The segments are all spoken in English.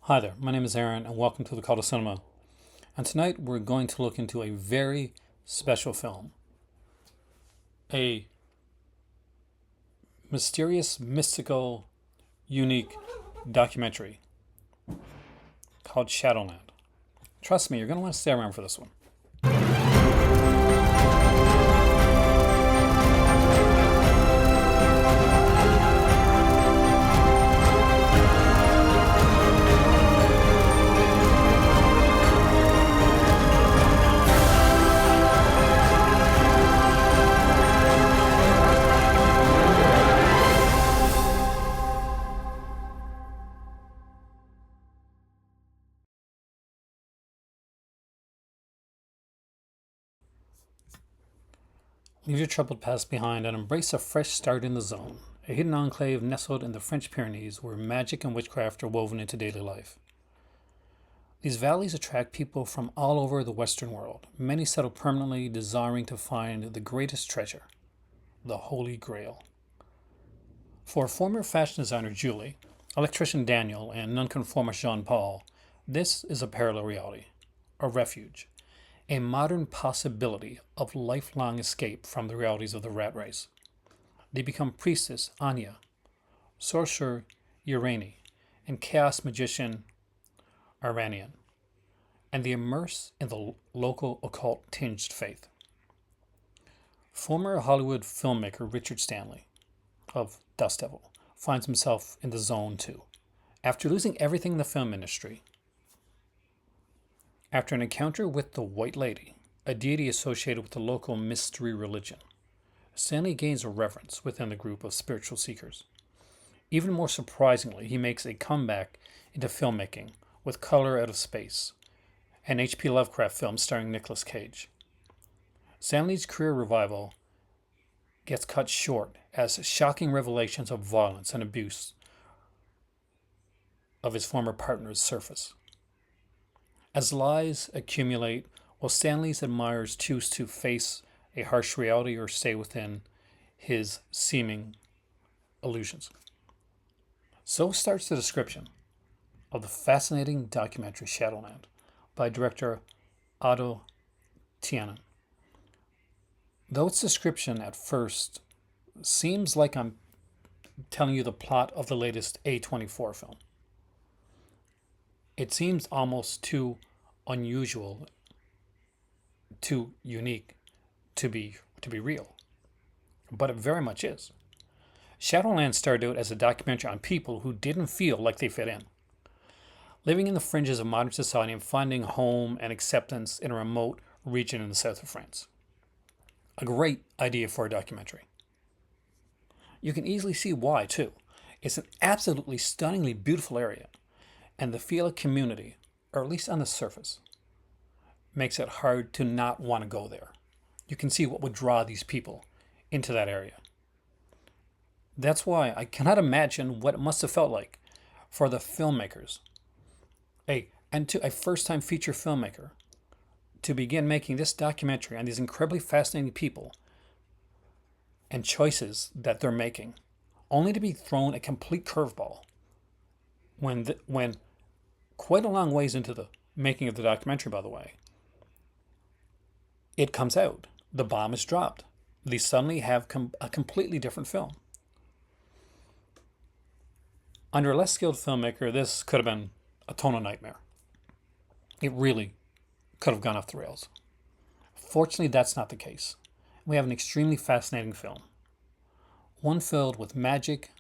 Hi there, my name is Aaron and welcome to the Call to Cinema. And tonight we're going to look into a very special film. A mysterious, mystical, unique documentary called Shadowland. Trust me, you're going to want to stay around for this one. Leave your troubled past behind and embrace a fresh start in the zone, a hidden enclave nestled in the French Pyrenees where magic and witchcraft are woven into daily life. These valleys attract people from all over the Western world. Many settle permanently, desiring to find the greatest treasure, the Holy Grail. For former fashion designer Julie, electrician Daniel, and nonconformist Jean-Paul, this is a parallel reality, a refuge, a modern possibility of lifelong escape from the realities of the rat race. They become priestess Anya, sorcerer Urani, and chaos magician Aranian, and they immerse in the local occult tinged faith. Former Hollywood filmmaker Richard Stanley of Dust Devil finds himself in the zone too. After losing everything in the film industry, after an encounter with the White Lady, a deity associated with the local mystery religion, Stanley gains a reverence within the group of spiritual seekers. Even more surprisingly, he makes a comeback into filmmaking with Color Out of Space, an H.P. Lovecraft film starring Nicolas Cage. Stanley's career revival gets cut short as shocking revelations of violence and abuse of his former partners surface. As lies accumulate, will Stanley's admirers choose to face a harsh reality or stay within his seeming illusions? So starts the description of the fascinating documentary Shadowland by director Otto Tianen. Though its description at first seems like I'm telling you the plot of the latest A24 film, it seems almost too unusual, too unique to be real. But it very much is. Shadowland started out as a documentary on people who didn't feel like they fit in, living in the fringes of modern society and finding home and acceptance in a remote region in the south of France. A great idea for a documentary. You can easily see why, too. It's an absolutely stunningly beautiful area, and the feel of community, or at least on the surface, makes it hard to not want to go there. You can see what would draw these people into that area. That's why I cannot imagine what it must have felt like for the filmmakers, a first-time feature filmmaker, to begin making this documentary on these incredibly fascinating people and choices that they're making, only to be thrown a complete curveball when quite a long ways into the making of the documentary, by the way, it comes out. The bomb is dropped. They suddenly have a completely different film. Under a less skilled filmmaker, this could have been a tonal nightmare. It really could have gone off the rails. Fortunately, that's not the case. We have an extremely fascinating film. One filled with magic,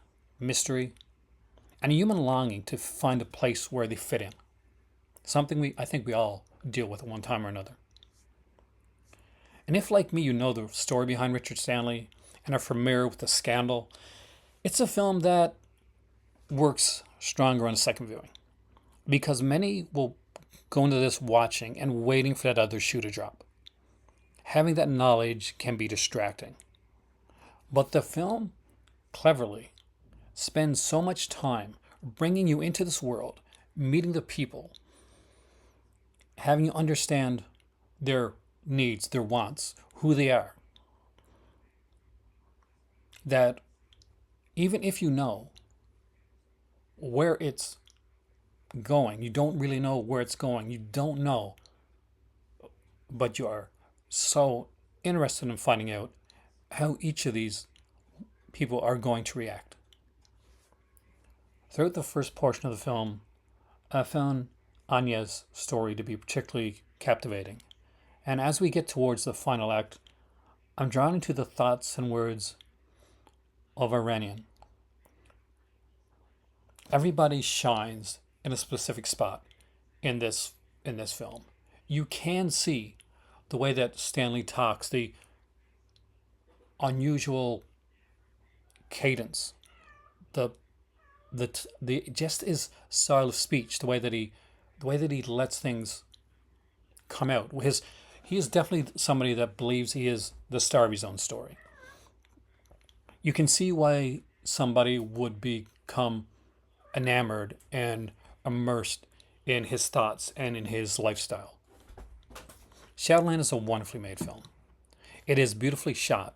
mystery, and a human longing to find a place where they fit in. Something I think we all deal with at one time or another. And if, like me, you know the story behind Richard Stanley and are familiar with the scandal, it's a film that works stronger on a second viewing, because many will go into this watching and waiting for that other shoe to drop. Having that knowledge can be distracting. But the film cleverly spends so much time bringing you into this world, meeting the people, having you understand their needs, their wants, who they are, that even if you know where it's going. You don't really know where it's going. You don't know, but you are so interested in finding out how each of these people are going to react. Throughout the first portion of the film, I found Anya's story to be particularly captivating. And as we get towards the final act, I'm drawn into the thoughts and words of Iranian. Everybody shines in a specific spot in this film. You can see the way that Stanley talks, the unusual cadence, the just his style of speech, the way that he lets things come out. He is definitely somebody that believes he is the star of his own story. You can see why somebody would become enamored and immersed in his thoughts and in his lifestyle. Shadowland is a wonderfully made film. It is beautifully shot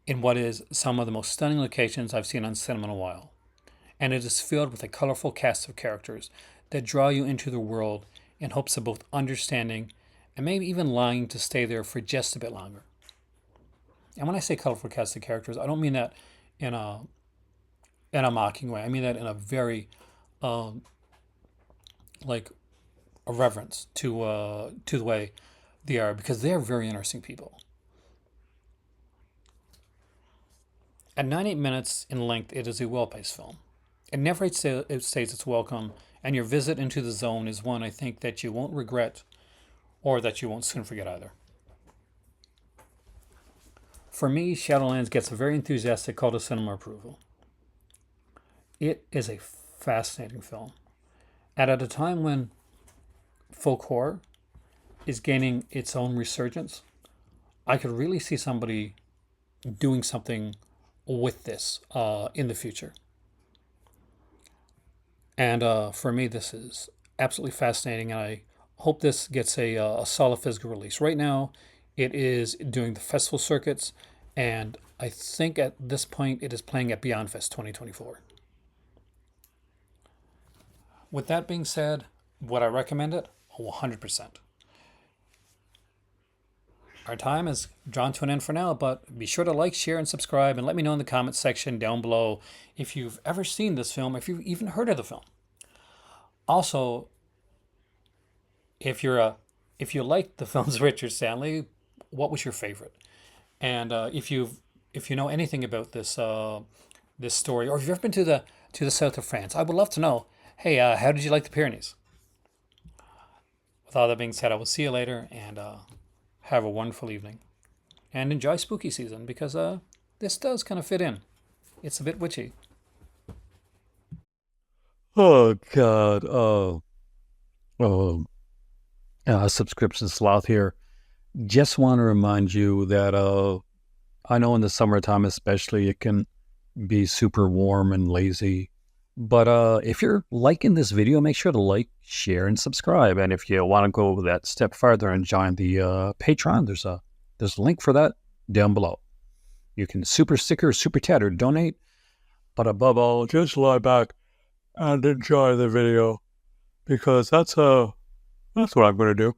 in what is some of the most stunning locations I've seen on cinema in a while. And it is filled with a colorful cast of characters that draw you into the world in hopes of both understanding and maybe even longing to stay there for just a bit longer. And when I say colorful cast of characters, I don't mean that in a mocking way. I mean that in a very like a reverence to the way they are, because they are very interesting people. At 98 minutes in length, it is a well-paced film. It never stays its welcome, and your visit into the zone is one I think that you won't regret or that you won't soon forget either. For me, Shadowlands gets a very enthusiastic call to cinema approval. It is a fascinating film. And at a time when folk horror is gaining its own resurgence, I could really see somebody doing something with this in the future. And for me, this is absolutely fascinating, and I hope this gets a solid physical release. Right now, it is doing the festival circuits, and I think at this point it is playing at Beyond Fest 2024. With that being said, would I recommend it? 100%. Our time is drawn to an end for now, but be sure to like, share, and subscribe, and let me know in the comments section down below if you've ever seen this film, if you've even heard of the film. Also, if you like the films of Richard Stanley, what was your favorite? And if you know anything about this this story, or if you've ever been to the south of France, I would love to know. Hey, how did you like the Pyrenees? With all that being said, I will see you later, and have a wonderful evening. And enjoy spooky season, because this does kind of fit in. It's a bit witchy. Oh God. Subscription sloth here. Just want to remind you that I know in the summertime especially it can be super warm and lazy. But if you're liking this video, make sure to like, share, and subscribe. And if you want to go that step further and join the Patreon, there's a link for that down below. You can super sticker, super chat, or donate. But above all, just lie back and enjoy the video, because that's what I'm going to do.